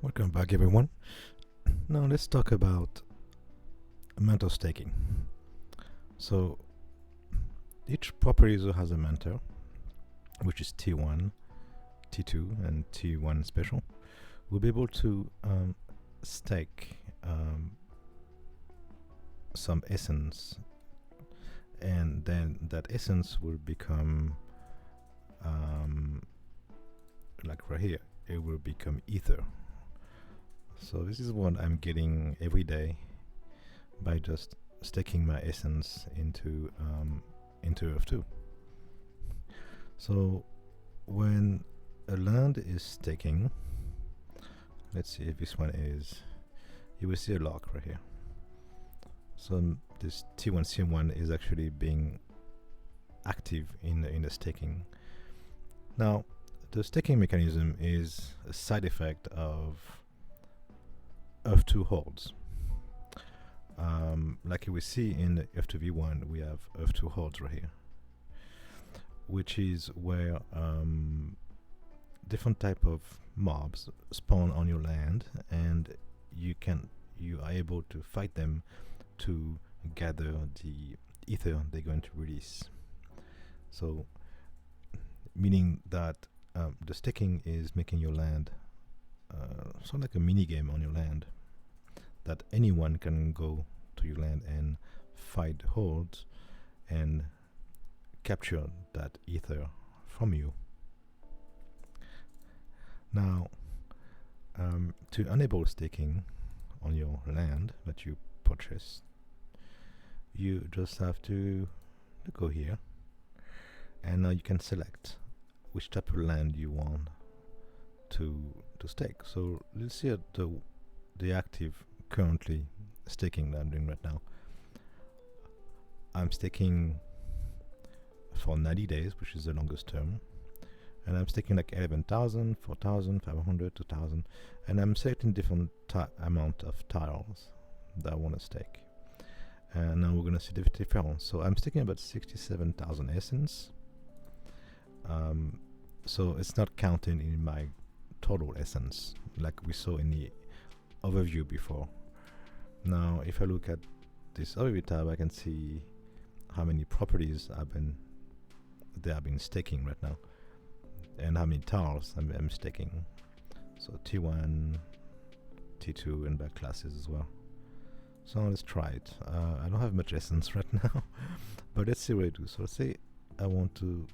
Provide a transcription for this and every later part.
Welcome back, everyone. Now let's talk about mentor staking. So each property user has a mentor, which is T1, T2, and T1 special. We'll be able to stake some essence, and then that essence will become like right here. It will become ether. So this is what I'm getting every day by just staking my essence into F2. So when a land is staking, let's see if this one is, you will see a lock right here. So this T1 C1 is actually being active in the staking. Now the staking mechanism is a side effect of F2 holds. Like we see in the F2v1, we have F2 holds right here, which is where different type of mobs spawn on your land, and you are able to fight them to gather the ether they're going to release. So meaning that the staking is making your land sort of like a mini game on your land, that anyone can go to your land and fight holds and capture that ether from you. Now, to enable staking on your land that you purchase, you just have to go here, and now you can select which type of land you want to stake. So let's see at the active currently staking that I'm doing right now. I'm staking for 90 days, which is the longest term, and I'm staking like 11,000, 4,000, 500, 2,000, and I'm selecting different amount of tiles that I want to stake. And now we're going to see the difference. So I'm staking about 67,000 essence. So it's not counting in my total essence like we saw in the overview before. Now if I look at this overview tab, I can see how many properties they have been staking right now, and how many tiles I'm staking. So T1, T2, and back classes as well. So let's try it. I don't have much essence right now, but let's see what I do. So let's say I want to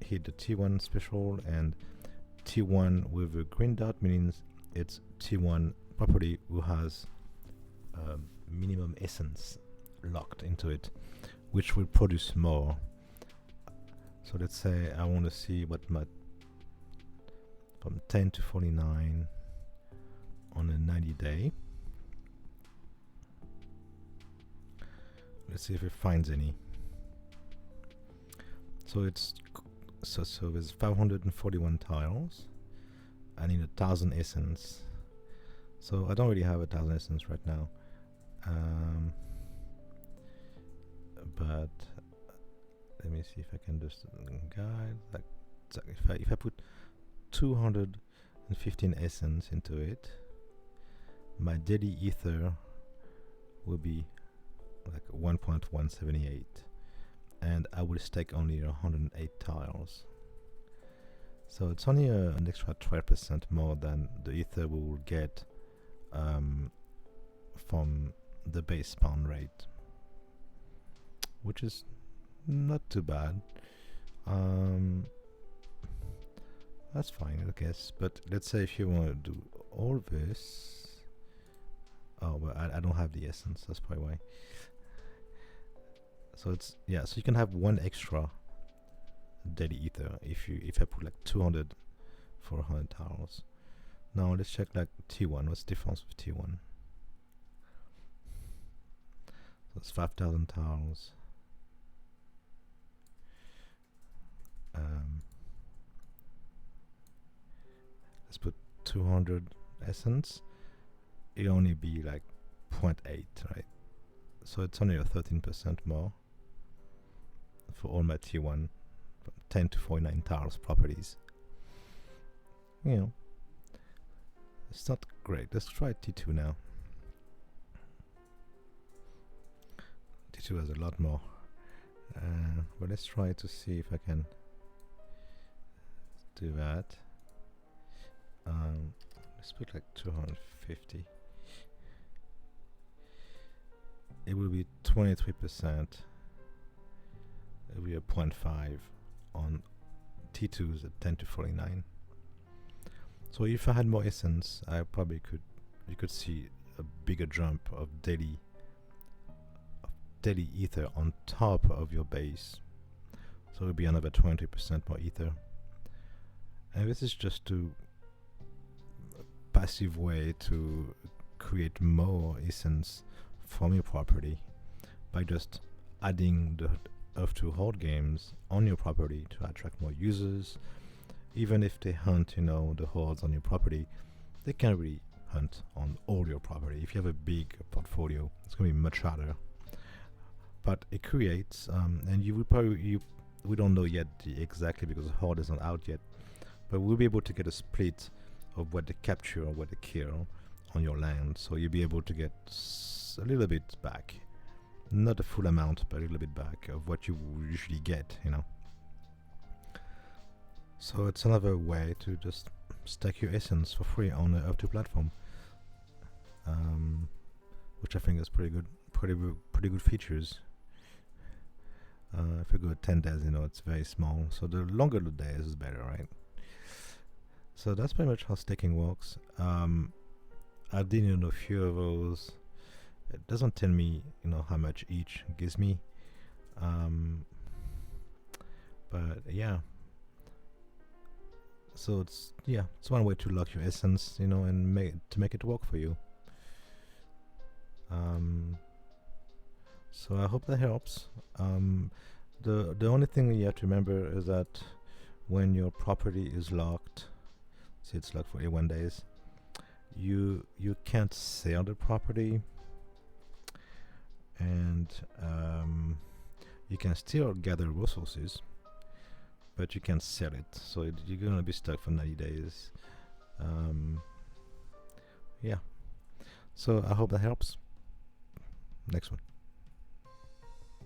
hit the T1 special, and T1 with a green dot means it's T1 property who has minimum essence locked into it, which will produce more. So let's say I want to see what my from 10 to 49 on a 90 day. Let's see if it finds any. So it's so there's 541 tiles. I need 1,000 essence. So I don't really have 1,000 essence right now. But let me see if I can just guide. Like, so if I put 215 essence into it, my daily ether will be like 1.178, and I will stake only 108 tiles. So it's only an extra 12% more than the ether we will get from the base spawn rate, which is not too bad. That's fine, I guess. But let's say if you want to do all this, oh well, I don't have the essence. That's probably why. So it's so you can have one extra daily ether if I put like 200 for 100 tiles. Now let's check like T1. What's the difference with T1? So it's 5,000 tiles. Let's put 200 essence. It'll only be like 0.8, right? So it's only a 13% more for all my T1, from 10 to 49 tiles properties. You know, It's not great. Let's try T2 now. T2 has a lot more. But let's try to see if I can do that. Let's put like 250. It will be 23%. It will be a 0.5 on T2s at 10 to 49. So if I had more essence, I probably could. You could see a bigger jump of daily ether on top of your base. So it would be another 20% more ether. And this is just a passive way to create more essence from your property by just adding the Earth to Hold games on your property to attract more users. Even if they hunt, the hordes on your property, they can't really hunt on all your property. If you have a big portfolio, it's going to be much harder. But it creates, and you would probably, we don't know yet exactly because the horde is not out yet, but we'll be able to get a split of what they capture or what they kill on your land. So you'll be able to get a little bit back. Not a full amount, but a little bit back of what you usually get, So it's another way to just stack your essence for free on the Earth2 platform, which I think is pretty good features. If you go 10 days, it's very small. So the longer the days is better, right? So that's pretty much how staking works. I did a few of those. It doesn't tell me, how much each gives me. But yeah. So it's one way to lock your essence, and make it work for you. So I hope that helps. The only thing you have to remember is that when your property is locked, say it's locked for 81 days, you can't sell the property, and you can still gather resources, but you can't sell it. So you're gonna be stuck for 90 days. Yeah. So I hope that helps. Next one.